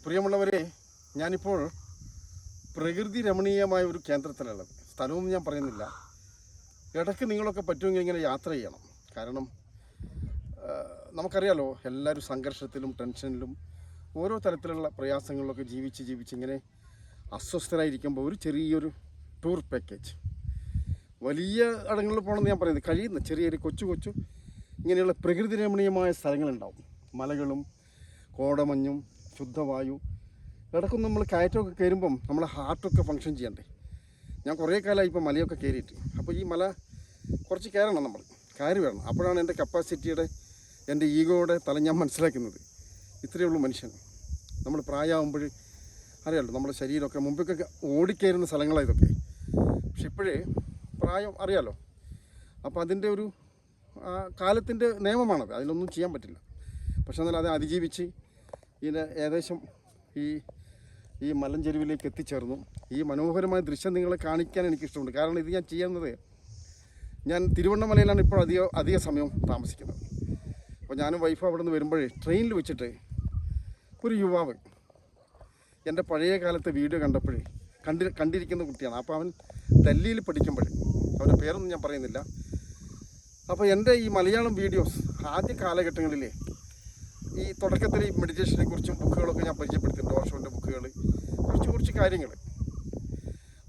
പ്രിയമുള്ളവരെ, ഞാനിപ്പോൾ പ്രകൃതി രമണീയമായ ഒരു കേന്ദ്രത്തിലുള്ളത്. സ്ഥലമൊന്നും ഞാൻ പറയുന്നില്ല. ഇടയ്ക്ക് നിങ്ങളൊക്കെ പറ്റുമെങ്കിൽ ഇങ്ങനെ യാത്ര ചെയ്യണം. കാരണം നമുക്കറിയാലോ, എല്ലാവരും സംഘർഷത്തിലും ടെൻഷനിലും ഓരോ തരത്തിലുള്ള പ്രയാസങ്ങളിലൊക്കെ ജീവിച്ച് ഇങ്ങനെ അസ്വസ്ഥരായിരിക്കുമ്പോൾ ഒരു ചെറിയൊരു ടൂർ പാക്കേജ്, വലിയ ഇടങ്ങളിൽ പോകണമെന്ന് ഞാൻ പറയുന്നത്, കഴിയുന്ന ചെറിയൊരു കൊച്ചു ഇങ്ങനെയുള്ള പ്രകൃതി രമണീയമായ സ്ഥലങ്ങളുണ്ടാവും. മലകളും കോടമഞ്ഞും ശുദ്ധവായു. ഇടയ്ക്കും നമ്മൾ കയറ്റമൊക്കെ കയറുമ്പം നമ്മളെ ഹാർട്ടൊക്കെ ഫങ്ഷൻ ചെയ്യണ്ടേ. ഞാൻ കുറേ കാലമായി ഇപ്പോൾ മലയൊക്കെ കയറിയിട്ട്. അപ്പോൾ ഈ മല കുറച്ച് കയറണം, നമ്മൾ കയറി വരണം. അപ്പോഴാണ് എൻ്റെ കപ്പാസിറ്റിയുടെ, എൻ്റെ ഈഗോയുടെ തല ഞാൻ മനസ്സിലാക്കുന്നത്. ഇത്രയേ ഉള്ളൂ മനുഷ്യൻ. നമ്മൾ പ്രായമാകുമ്പോൾ അറിയാമല്ലോ, നമ്മുടെ ശരീരമൊക്കെ മുമ്പൊക്കെ ഓടിക്കയറുന്ന സ്ഥലങ്ങളാണ് ഇതൊക്കെ. പക്ഷെ ഇപ്പോഴേ പ്രായം അറിയാമല്ലോ. അപ്പോൾ അതിൻ്റെ ഒരു കാലത്തിൻ്റെ നിയമമാണത്, അതിലൊന്നും ചെയ്യാൻ പറ്റില്ല. പക്ഷെ എന്നാൽ അത് അതിജീവിച്ച് ഇതിൻ്റെ ഏകദേശം ഈ മലഞ്ചെരുവിലേക്ക് എത്തിച്ചേർന്നു. ഈ മനോഹരമായ ദൃശ്യം നിങ്ങളെ കാണിക്കാൻ എനിക്കിഷ്ടമുണ്ട്. കാരണം ഇത് ഞാൻ ചെയ്യുന്നത്, ഞാൻ തിരുവണ്ണാമലയിലാണ് ഇപ്പോൾ അധിക സമയം താമസിക്കുന്നത്. അപ്പോൾ ഞാനും വൈഫും അവിടെ നിന്ന് വരുമ്പോഴേ ട്രെയിനിൽ വെച്ചിട്ട് ഒരു യുവാവ് എൻ്റെ പഴയ കാലത്തെ വീഡിയോ കണ്ടപ്പോഴേ കണ്ടിരിക്കുന്ന കുട്ടിയാണ്. അപ്പോൾ അവൻ ഡൽഹിയിൽ പഠിക്കുമ്പോഴേ, അവൻ്റെ പേരൊന്നും ഞാൻ പറയുന്നില്ല. അപ്പോൾ എൻ്റെ ഈ മലയാളം വീഡിയോസ് ആദ്യ കാലഘട്ടങ്ങളിലെ ഈ തുടക്കത്തിൽ ഈ മെഡിറ്റേഷനെ കുറിച്ചും ബുക്കുകളൊക്കെ ഞാൻ പരിചയപ്പെടുത്തിയിട്ടുണ്ട്, ഓഷോൻ്റെ ബുക്കുകൾ, കുറച്ച് കാര്യങ്ങൾ.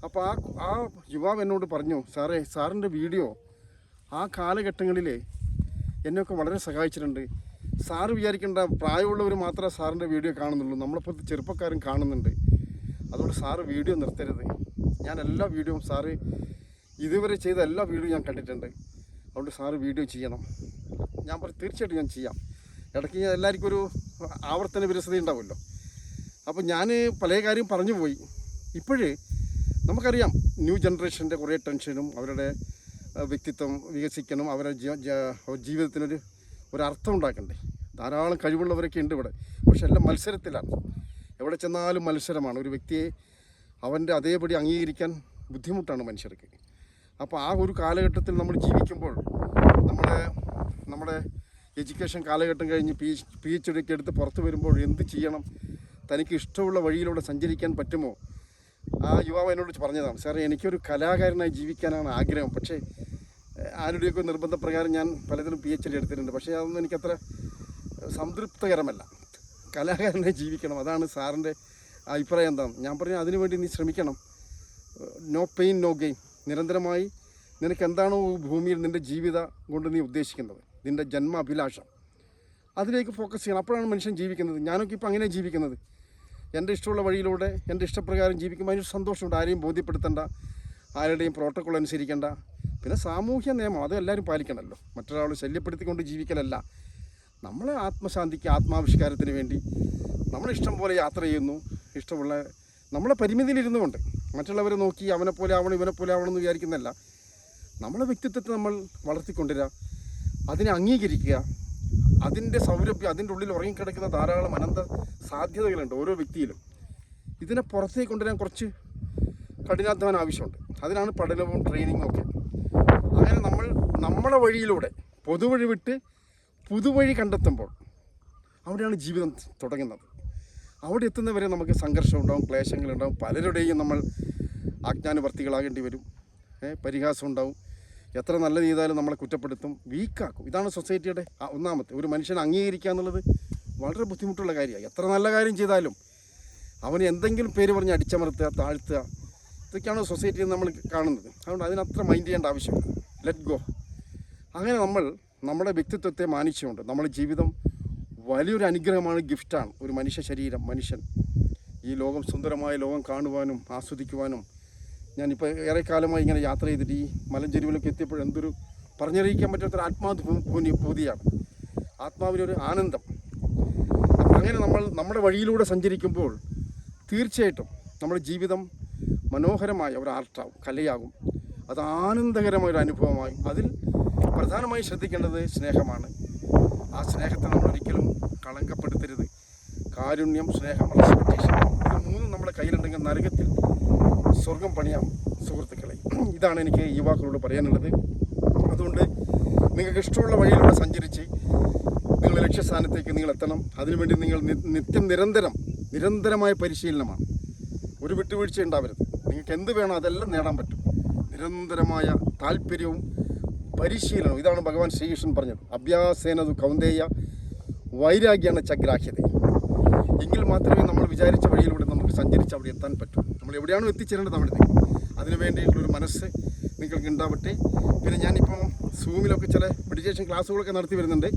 അപ്പോൾ ആ യുവാവ് എന്നോട് പറഞ്ഞു, സാറിൻ്റെ വീഡിയോ ആ കാലഘട്ടങ്ങളിൽ എന്നെയൊക്കെ വളരെ സഹായിച്ചിട്ടുണ്ട്. സാറ് വിചാരിക്കേണ്ട പ്രായമുള്ളവർ മാത്രമേ സാറിൻ്റെ വീഡിയോ കാണുന്നുള്ളൂ, നമ്മളെപ്പോലത്തെ ചെറുപ്പക്കാരും കാണുന്നുണ്ട്. അതുകൊണ്ട് സാറ് വീഡിയോ നിർത്തരുത്. ഞാൻ എല്ലാ വീഡിയോയും, സാറ് ഇതുവരെ ചെയ്ത എല്ലാ വീഡിയോയും ഞാൻ കണ്ടിട്ടുണ്ട്. അതുകൊണ്ട് സാറ് വീഡിയോ ചെയ്യണം. ഞാൻ പറഞ്ഞു തീർച്ചയായിട്ടും ഞാൻ ചെയ്യാം. ഇടയ്ക്ക് എല്ലാവർക്കും ഒരു ആവർത്തന വിരസത ഉണ്ടാവുമല്ലോ. അപ്പോൾ ഞാൻ പല കാര്യം പറഞ്ഞു പോയി. ഇപ്പോഴേ നമുക്കറിയാം, ന്യൂ ജനറേഷൻ്റെ കുറേ ടെൻഷനും, അവരുടെ വ്യക്തിത്വം വികസിക്കണം, അവരുടെ ജീവിതത്തിനൊരു അർത്ഥം ഉണ്ടാക്കണ്ടേ. ധാരാളം കഴിവുള്ളവരൊക്കെ ഉണ്ട് ഇവിടെ. പക്ഷെ എല്ലാം മത്സരത്തിലാണ്. എവിടെ ചെന്നാലും മത്സരമാണ്. ഒരു വ്യക്തിയെ അവൻ്റെ അതേപടി അംഗീകരിക്കാൻ ബുദ്ധിമുട്ടാണ് മനുഷ്യർക്ക്. അപ്പോൾ ആ ഒരു കാലഘട്ടത്തിൽ നമ്മൾ ജീവിക്കുമ്പോൾ നമ്മുടെ എഡ്യൂക്കേഷൻ കാലഘട്ടം കഴിഞ്ഞ് PhD ഒക്കെ എടുത്ത് പുറത്ത് വരുമ്പോൾ എന്ത് ചെയ്യണം, തനിക്ക് ഇഷ്ടമുള്ള വഴിയിലൂടെ സഞ്ചരിക്കാൻ പറ്റുമോ? ആ യുവാവ് എന്നോട് പറഞ്ഞതാണ്, സാറേ എനിക്കൊരു കലാകാരനായി ജീവിക്കാനാണ് ആഗ്രഹം. പക്ഷേ ആരുടെയൊക്കെ നിർബന്ധപ്രകാരം ഞാൻ പലതിലും PhD എടുത്തിട്ടുണ്ട്. പക്ഷേ അതൊന്നും എനിക്കത്ര സംതൃപ്തകരമല്ല. കലാകാരനായി ജീവിക്കണം, അതാണ് സാറിൻ്റെ അഭിപ്രായം എന്താണ്? ഞാൻ പറഞ്ഞു, അതിനുവേണ്ടി നീ ശ്രമിക്കണം. No pain no gain. നിരന്തരമായി നിനക്ക് എന്താണോ ഭൂമിയിൽ നിൻ്റെ ജീവിതം കൊണ്ട് നീ ഉദ്ദേശിക്കുന്നത്, നിൻ്റെ ജന്മാഭിലാഷം, അതിലേക്ക് ഫോക്കസ് ചെയ്യണം. അപ്പോഴാണ് മനുഷ്യൻ ജീവിക്കുന്നത്. ഞാനൊക്കെ ഇപ്പോൾ അങ്ങനെ ജീവിക്കുന്നത്. എൻ്റെ ഇഷ്ടമുള്ള വഴിയിലൂടെ എൻ്റെ ഇഷ്ടപ്രകാരം ജീവിക്കുമ്പോൾ അതിനൊരു സന്തോഷമുണ്ട്. ആരെയും ബോധ്യപ്പെടുത്തേണ്ട, ആരുടെയും പ്രോട്ടോക്കോൾ അനുസരിക്കേണ്ട. പിന്നെ സാമൂഹ്യ നിയമം അത് എല്ലാവരും പാലിക്കണമല്ലോ. മറ്റൊരാൾ ശല്യപ്പെടുത്തിക്കൊണ്ട് ജീവിക്കലല്ല. നമ്മളെ ആത്മശാന്തിക്ക്, ആത്മാവിഷ്കാരത്തിന് വേണ്ടി നമ്മളിഷ്ടം പോലെ യാത്ര ചെയ്യുന്നു. ഇഷ്ടമുള്ള നമ്മളെ പരിമിതിയിലിരുന്നു കൊണ്ട് മറ്റുള്ളവരെ നോക്കി അവനെപ്പോലെ ആവണം ഇവനെപ്പോലെ ആവണം എന്ന് വിചാരിക്കുന്നതല്ല. നമ്മളെ വ്യക്തിത്വത്തെ നമ്മൾ വളർത്തിക്കൊണ്ടുവരിക, അതിനെ അംഗീകരിക്കുക. അതിൻ്റെ സൗരഭ്യം, അതിൻ്റെ ഉള്ളിൽ ഉറങ്ങിക്കിടക്കുന്ന ധാരാളം അനന്ത സാധ്യതകളുണ്ട് ഓരോ വ്യക്തിയിലും. ഇതിനെ പുറത്തേക്ക് കൊണ്ടുവരാൻ കുറച്ച് കഠിനാധ്വാനം ആവശ്യമുണ്ട്. അതിനാണ് പഠനവും ട്രെയിനിങ്ങും ഒക്കെ. അങ്ങനെ നമ്മളെ വഴിയിലൂടെ പൊതുവഴി വിട്ട് പുതുവഴി കണ്ടെത്തുമ്പോൾ അവിടെയാണ് ജീവിതം തുടങ്ങുന്നത്. അവിടെ എത്തുന്നവരെ നമുക്ക് സംഘർഷം ഉണ്ടാവും, ക്ലേശങ്ങളുണ്ടാവും. പലരുടെയും നമ്മൾ ആജ്ഞാനുവർത്തികളാകേണ്ടി വരും. പരിഹാസം ഉണ്ടാവും. എത്ര നല്ലത് ചെയ്താലും നമ്മളെ കുറ്റപ്പെടുത്തും, വീക്കാക്കും. ഇതാണ് സൊസൈറ്റിയുടെ ഒന്നാമത്തെ. ഒരു മനുഷ്യനെ അംഗീകരിക്കുക എന്നുള്ളത് വളരെ ബുദ്ധിമുട്ടുള്ള കാര്യമാണ്. എത്ര നല്ല കാര്യം ചെയ്താലും അവന് എന്തെങ്കിലും പേര് പറഞ്ഞ് അടിച്ചമർത്തുക, താഴ്ത്തുക, ഇതൊക്കെയാണ് സൊസൈറ്റിയിൽ നമ്മൾ കാണുന്നത്. അതുകൊണ്ട് അതിനത്ര മൈൻഡ് ചെയ്യേണ്ട ആവശ്യമില്ല. Let go. അങ്ങനെ നമ്മുടെ വ്യക്തിത്വത്തെ മാനിച്ചുകൊണ്ട് നമ്മുടെ ജീവിതം വലിയൊരു അനുഗ്രഹമാണ്, ഗിഫ്റ്റാണ്. ഒരു മനുഷ്യ ശരീരം, മനുഷ്യൻ ഈ ലോകം, സുന്ദരമായ ലോകം കാണുവാനും ആസ്വദിക്കുവാനും. ഞാനിപ്പോൾ ഏറെക്കാലമായി ഇങ്ങനെ യാത്ര ചെയ്തിട്ട് ഈ മലഞ്ചെരുവിലൊക്കെ എത്തിയപ്പോൾ എന്തൊരു പറഞ്ഞറിയിക്കാൻ പറ്റാത്തൊരു ആത്മാനുഭൂതിയാണ്, ആത്മാവിനൊരു ആനന്ദം. അപ്പം അങ്ങനെ നമ്മുടെ വഴിയിലൂടെ സഞ്ചരിക്കുമ്പോൾ തീർച്ചയായിട്ടും നമ്മുടെ ജീവിതം മനോഹരമായ ഒരു ആർട്ടാവും, കലയാകും. അത് ആനന്ദകരമായൊരു അനുഭവമായും. അതിൽ പ്രധാനമായി ശ്രദ്ധിക്കേണ്ടത് സ്നേഹമാണ്. ആ സ്നേഹത്തെ നമ്മളൊരിക്കലും കളങ്കപ്പെടുത്തരുത്. കാരുണ്യം, സ്നേഹം, റെസ്പെക്റ്റേഷൻ, ഇത് മൂന്നും നമ്മുടെ കയ്യിലുണ്ടെങ്കിൽ നരകത്തിൽ സ്വർഗം പണിയാം സുഹൃത്തുക്കളെ. ഇതാണ് എനിക്ക് യുവാക്കളോട് പറയാനുള്ളത്. അതുകൊണ്ട് നിങ്ങൾക്ക് ഇഷ്ടമുള്ള വഴിയിലൂടെ സഞ്ചരിച്ച് നിങ്ങളുടെ ലക്ഷ്യസ്ഥാനത്തേക്ക് നിങ്ങൾ എത്തണം. അതിനുവേണ്ടി നിങ്ങൾ നിരന്തരം നിരന്തരമായ പരിശീലനമാണ്. ഒരു വിട്ടുവീഴ്ച ഉണ്ടാവരുത്. നിങ്ങൾക്ക് എന്ത് വേണോ അതെല്ലാം നേടാൻ പറ്റും. നിരന്തരമായ താല്പര്യവും പരിശീലനവും. ഇതാണ് ഭഗവാൻ ശ്രീകൃഷ്ണൻ പറഞ്ഞത്, അഭ്യാസേനതു കൗന്ദേയ വൈരാഗ്യാണ് ചഗ്രാഹ്യത. എങ്കിൽ മാത്രമേ നമ്മൾ വിചാരിച്ച വഴിയിലൂടെ നമുക്ക് സഞ്ചരിച്ച് അവിടെ എത്താൻ പറ്റൂ. നമ്മൾ എവിടെയാണോ എത്തിച്ചേരേണ്ടത് അവിടെ അതിനു വേണ്ടിയിട്ടുള്ളൊരു മനസ്സ് നിങ്ങൾക്ക് ഉണ്ടാവട്ടെ. പിന്നെ ഞാനിപ്പോൾ സൂമിലൊക്കെ ചില മെഡിറ്റേഷൻ ക്ലാസ്സുകളൊക്കെ നടത്തി വരുന്നുണ്ട്.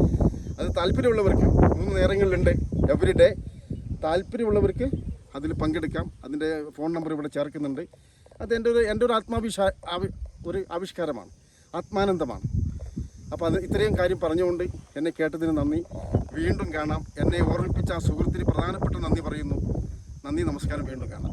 അത് താല്പര്യമുള്ളവർക്ക് 3 നേരങ്ങളിലുണ്ട് എവറി ഡേ. താല്പര്യമുള്ളവർക്ക് അതിൽ പങ്കെടുക്കാം. അതിൻ്റെ ഫോൺ നമ്പർ ഇവിടെ ചേർക്കുന്നുണ്ട്. അത് എൻ്റെ ഒരു ഒരു ആവിഷ്കാരമാണ്, ആത്മാനന്ദമാണ്. അപ്പോൾ അത് ഇത്രയും കാര്യം പറഞ്ഞുകൊണ്ട് എന്നെ കേട്ടതിന് നന്ദി. വീണ്ടും കാണാം. എന്നെ ഓർമ്മിപ്പിച്ച ആ സുഹൃത്തിന് പ്രധാനപ്പെട്ട നന്ദി പറയുന്നു. നന്ദി, നമസ്കാരം. വീണ്ടും കാണാം.